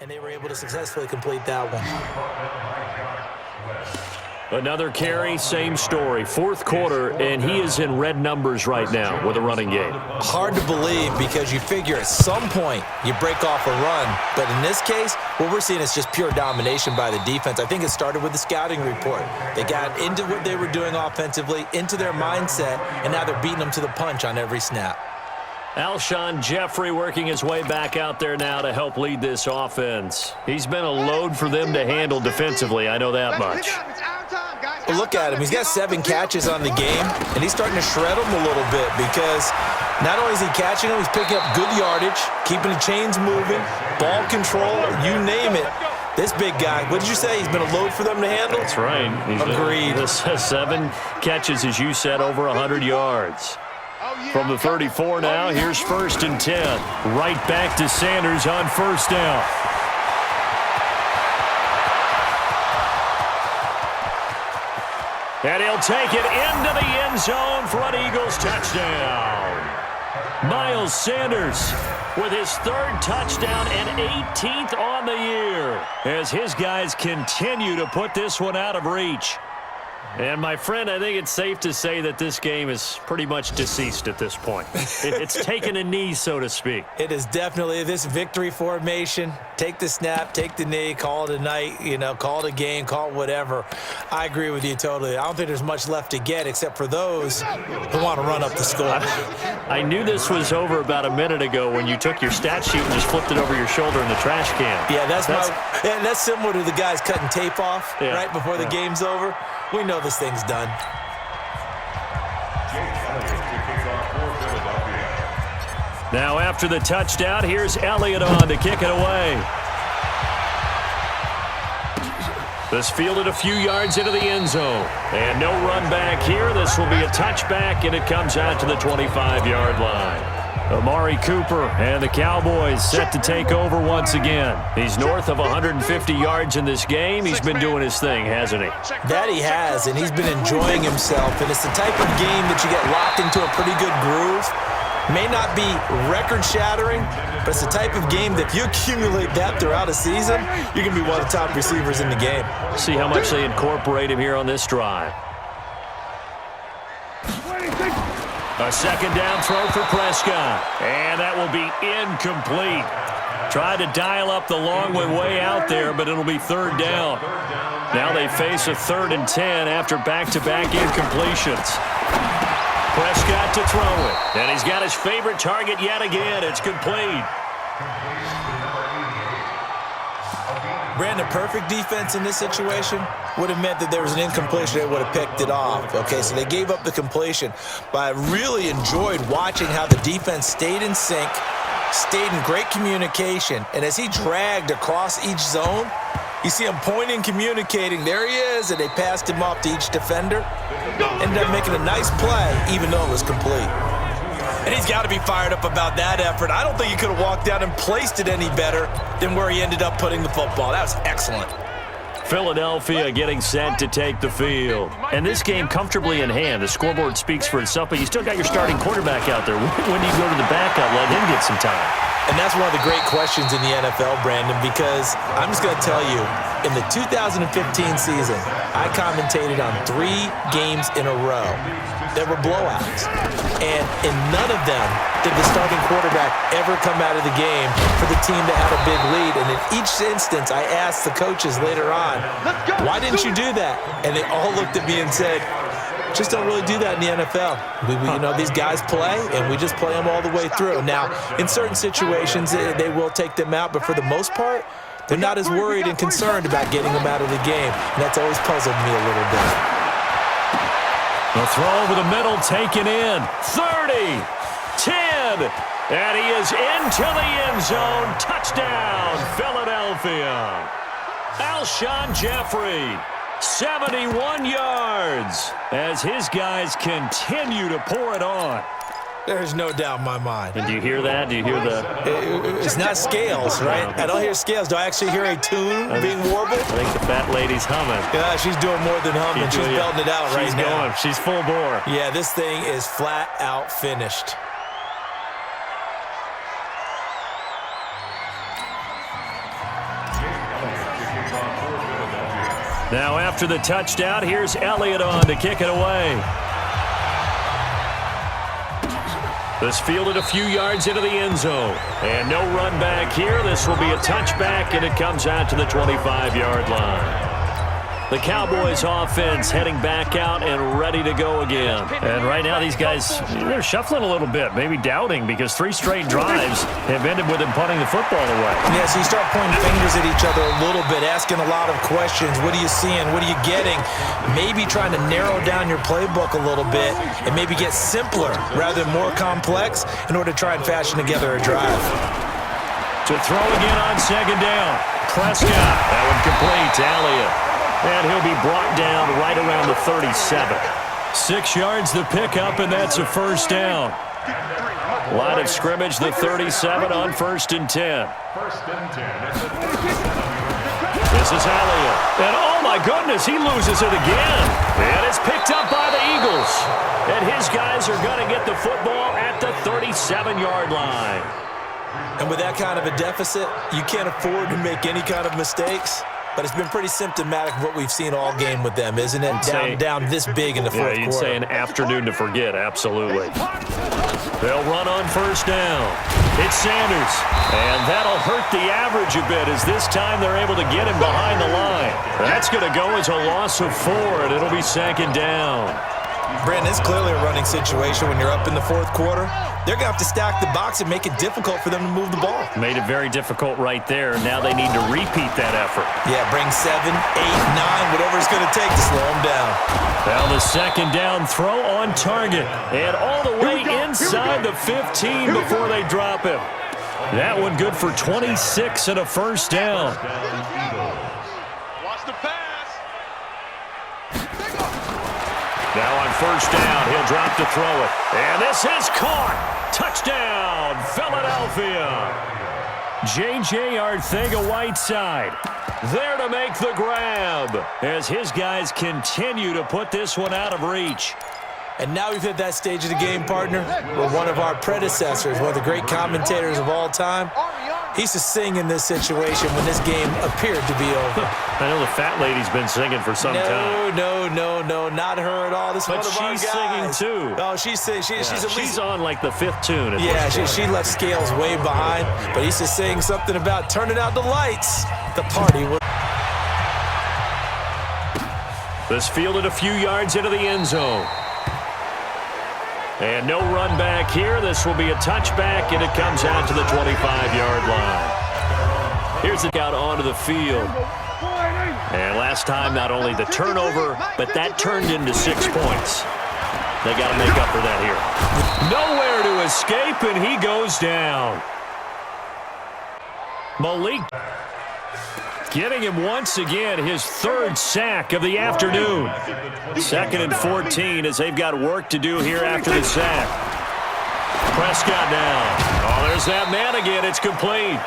and they were able to successfully complete that one. Another carry, same story. Fourth quarter, and he is in red numbers right now with a running game. Hard to believe because you figure at some point you break off a run. But in this case, what we're seeing is just pure domination by the defense. I think it started with the scouting report. They got into what they were doing offensively, into their mindset, and now they're beating them to the punch on every snap. Alshon Jeffrey working his way back out there now to help lead this offense. He's been a load for them to handle defensively, I know that much. Well, look at him. He's got 7 catches on the game, and he's starting to shred them a little bit because not only is he catching them, he's picking up good yardage, keeping the chains moving, ball control, you name it. This big guy, what did you say? He's been a load for them to handle? That's right. Agreed. 7 catches, as you said, over 100 yards. From the 34 now, here's 1st and 10. Right back to Sanders on 1st down. And he'll take it into the end zone for an Eagles touchdown. Miles Sanders with his 3rd touchdown and 18th on the year as his guys continue to put this one out of reach. And, my friend, I think it's safe to say that this game is pretty much deceased at this point. It's taken a knee, so to speak. It is definitely this victory formation. Take the snap, take the knee, call it a night, call it a game, call it whatever. I agree with you totally. I don't think there's much left to get except for those who want to run up the score. I knew this was over about a minute ago when you took your stat sheet and just flipped it over your shoulder in the trash can. Yeah, that's similar to the guys cutting tape off right before the game's over. We know this thing's done. Now after the touchdown, here's Elliott on to kick it away. This fielded a few yards into the end zone. And no run back here. This will be a touchback, and it comes out to the 25-yard line. Amari Cooper and the Cowboys set to take over once again. He's north of 150 yards in this game. He's been doing his thing, hasn't he? That he has, and he's been enjoying himself. And it's the type of game that you get locked into a pretty good groove. May not be record-shattering, but it's the type of game that if you accumulate that throughout a season, you're going to be one of the top receivers in the game. See how much they incorporate him here on this drive. A 2nd down throw for Prescott. And that will be incomplete. Tried to dial up the long way out there, but it'll be 3rd down. Now they face a 3rd and 10 after back-to-back incompletions. Prescott to throw it. And he's got his favorite target yet again. It's complete. Brandon, perfect defense in this situation would have meant that there was an incompletion. They would have picked it off. Okay, so they gave up the completion. But I really enjoyed watching how the defense stayed in sync, stayed in great communication. And as he dragged across each zone, you see him pointing, communicating. There he is, and they passed him off to each defender. Ended up making a nice play, even though it was complete. And he's got to be fired up about that effort. I don't think he could have walked out and placed it any better than where he ended up putting the football. That was excellent. Philadelphia getting set to take the field. And this game comfortably in hand. The scoreboard speaks for itself, but you still got your starting quarterback out there. When do you go to the backup, let him get some time? And that's one of the great questions in the NFL, Brandon, because I'm just going to tell you, in the 2015 season, I commentated on 3 games in a row. There were blowouts. And in none of them did the starting quarterback ever come out of the game for the team that had a big lead. And in each instance, I asked the coaches later on, why didn't you do that? And they all looked at me and said, just don't really do that in the NFL. These guys play, and we just play them all the way through. Now, in certain situations, they will take them out, but for the most part, they're not as worried and concerned about getting them out of the game. And that's always puzzled me a little bit. The throw over the middle, taken in. 30, 10, and he is into the end zone. Touchdown, Philadelphia. Alshon Jeffrey, 71 yards, as his guys continue to pour it on. There's no doubt in my mind. And do you hear that? Do you hear the... It's not scales, right? I don't hear scales. Do I actually hear a tune being warbled? I think the fat lady's humming. Yeah, she's doing more than humming. She's belting it out right now. She's full bore. Yeah, this thing is flat out finished. Now after the touchdown, here's Elliott on to kick it away. This fielded a few yards into the end zone. And no run back here. This will be a touchback, and it comes out to the 25-yard line. The Cowboys offense heading back out and ready to go again. And right now these guys, they're shuffling a little bit, maybe doubting, because 3 straight drives have ended with them punting the football away. Yeah, so you start pointing fingers at each other a little bit, asking a lot of questions. What are you seeing? What are you getting? Maybe trying to narrow down your playbook a little bit and maybe get simpler rather than more complex in order to try and fashion together a drive. To throw again on second down. Prescott. That one complete to Elliott. And he'll be brought down right around the 37. 6 yards the pickup, and that's a first down. Line of scrimmage, the 37 on 1st and 10. This is Elliott. And oh my goodness, he loses it again. And it's picked up by the Eagles. And his guys are going to get the football at the 37-yard line. And with that kind of a deficit, you can't afford to make any kind of mistakes. But it's been pretty symptomatic of what we've seen all game with them, isn't it? Down this big in the fourth quarter. You'd say an afternoon to forget, absolutely. They'll run on first down. It's Sanders. And that'll hurt the average a bit as this time they're able to get him behind the line. That's going to go as a loss of 4, and it'll be second down. Brandon, it's clearly a running situation when you're up in the fourth quarter. They're going to have to stack the box and make it difficult for them to move the ball. Made it very difficult right there. Now they need to repeat that effort. Yeah, bring 7, 8, 9, whatever it's going to take to slow them down. Well, the second down throw on target. And all the way inside the 15 before they drop him. That one good for 26 and a first down. Watch the pass. Now on first down, he'll drop to throw it. And this is caught. Touchdown, Philadelphia. J.J. Arcega-Whiteside there to make the grab as his guys continue to put this one out of reach. And now we've hit that stage of the game, partner, where one of our predecessors, one of the great commentators of all time, he used to sing in this situation when this game appeared to be over. I know the fat lady's been singing for some time. No, not her at all. This but one of our she's guys. singing too. Oh, she's at least she's on like the 5th tune. Yeah, she left Scales way behind, but he used to sing something about turning out the lights. The party was. This fielded a few yards into the end zone. And no run back here. This will be a touchback, and it comes out to the 25-yard line. Here's the out onto the field. And last time, not only the turnover, but that turned into 6 points. They got to make up for that here. Nowhere to escape, and he goes down. Malik getting him once again his 3rd sack of the afternoon. 2nd and 14 as they've got work to do here after the sack. Prescott down. Oh, there's that man again. It's complete.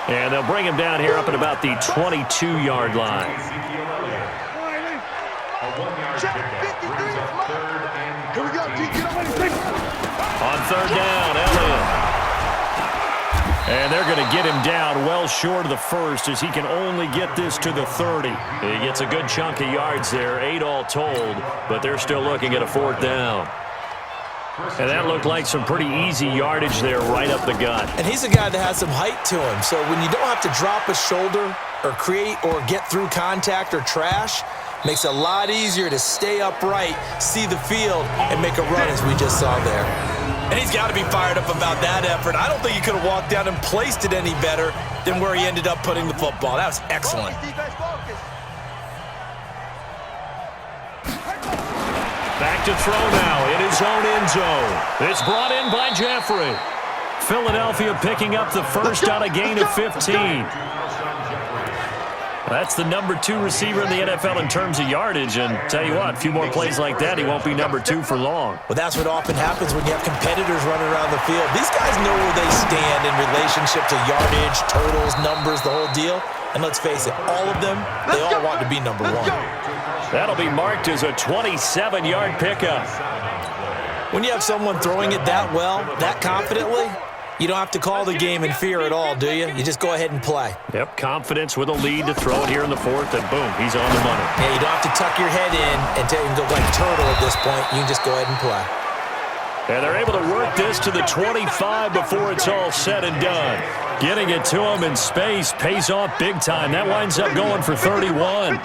And they'll bring him down here up at about the 22-yard line. On 3rd down, Elliott. And they're going to get him down well short of the 1st as he can only get this to the 30. He gets a good chunk of yards there, 8 all told, but they're still looking at a 4th down. And that looked like some pretty easy yardage there right up the gut. And he's a guy that has some height to him, so when you don't have to drop a shoulder or create or get through contact or trash, makes it a lot easier to stay upright, see the field, and make a run as we just saw there. And he's got to be fired up about that effort. I don't think he could have walked down and placed it any better than where he ended up putting the football. That was excellent. Back to throw now in his own end zone. It's brought in by Jeffrey. Philadelphia picking up the first on a gain of 15. That's the number 2 receiver in the NFL in terms of yardage, and tell you what, a few more plays like that, he won't be number 2 for long. Well, that's what often happens when you have competitors running around the field. These guys know where they stand in relationship to yardage, totals, numbers, the whole deal. And let's face it, all of them, they all want to be number 1. That'll be marked as a 27-yard pickup. When you have someone throwing it that well, that confidently, You don't have to call the game in fear at all, do you? You just go ahead and play. Yep, confidence with a lead to throw it here in the fourth, and boom, he's on the money. Yeah, you don't have to tuck your head in and go like a turtle at this point. You can just go ahead and play. And they're able to work this to the 25 before it's all said and done. Getting it to him in space pays off big time. That winds up going for 31.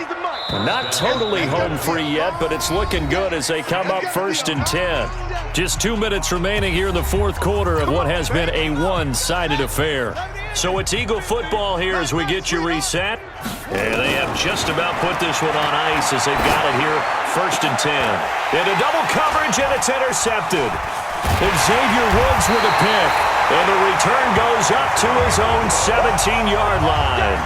Not totally home free yet, but it's looking good as they come up 1st and 10. Just 2 minutes remaining here in the fourth quarter of what has been a one-sided affair. So it's Eagle football here as we get you reset. And they have just about put this one on ice as they've got it here 1st and 10. Into double coverage, and it's intercepted. Xavier Woods with a pick. And the return goes up to his own 17-yard line.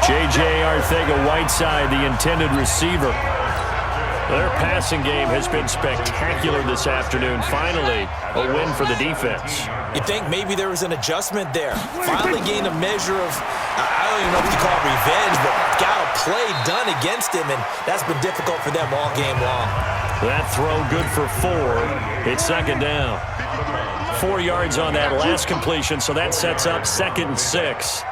J.J. Arcega-Whiteside, the intended receiver. Their passing game has been spectacular this afternoon. Finally, a win for the defense. You think maybe there was an adjustment there. Finally gained a measure of, I don't even know if you call it revenge, but got a play done against him, and that's been difficult for them all game long. That throw good for 4. It's 2nd down. 4 yards on that last completion, so that sets up 2nd and 6.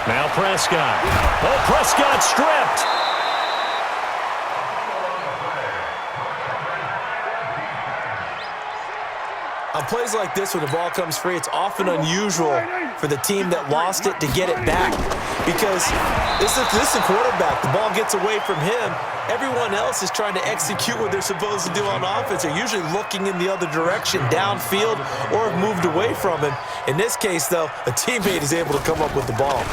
Now Prescott. Oh, Prescott stripped. On plays like this, when the ball comes free, it's often unusual for the team that lost it to get it back because this is the quarterback. The ball gets away from him. Everyone else is trying to execute what they're supposed to do on offense. They're usually looking in the other direction, downfield, or have moved away from him. In this case, though, a teammate is able to come up with the ball.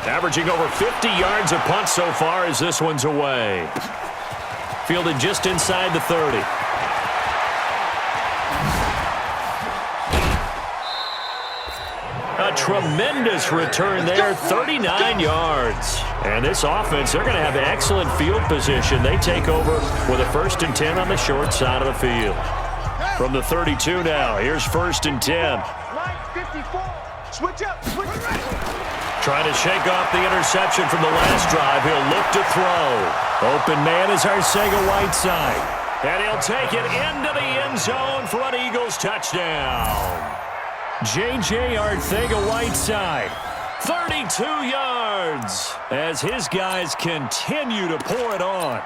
Averaging over 50 yards a punt so far as this one's away. Fielded just inside the 30. A tremendous return there, 39 yards. And this offense, they're going to have excellent field position. They take over with a 1st and 10 on the short side of the field. From the 32 now, here's 1st and 10. Trying to shake off the interception from the last drive. He'll look to throw. Open man is Arcega-Whiteside. And he'll take it into the end zone for an Eagles touchdown. J.J. Arcega-Whiteside, 32 yards, as his guys continue to pour it on.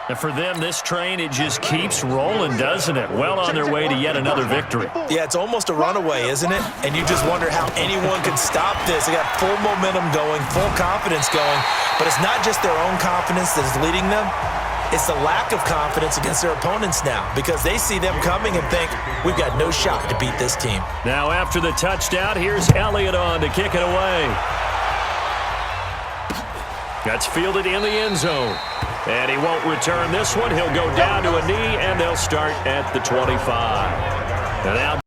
And for them, this train, it just keeps rolling, doesn't it? Well on their way to yet another victory. Yeah, it's almost a runaway, isn't it? And you just wonder how anyone could stop this. They got full momentum going, full confidence going. But it's not just their own confidence that is leading them. It's the lack of confidence against their opponents now because they see them coming and think, we've got no shot to beat this team. Now after the touchdown, here's Elliott on to kick it away. That's fielded in the end zone. And he won't return this one. He'll go down to a knee, and they'll start at the 25. And now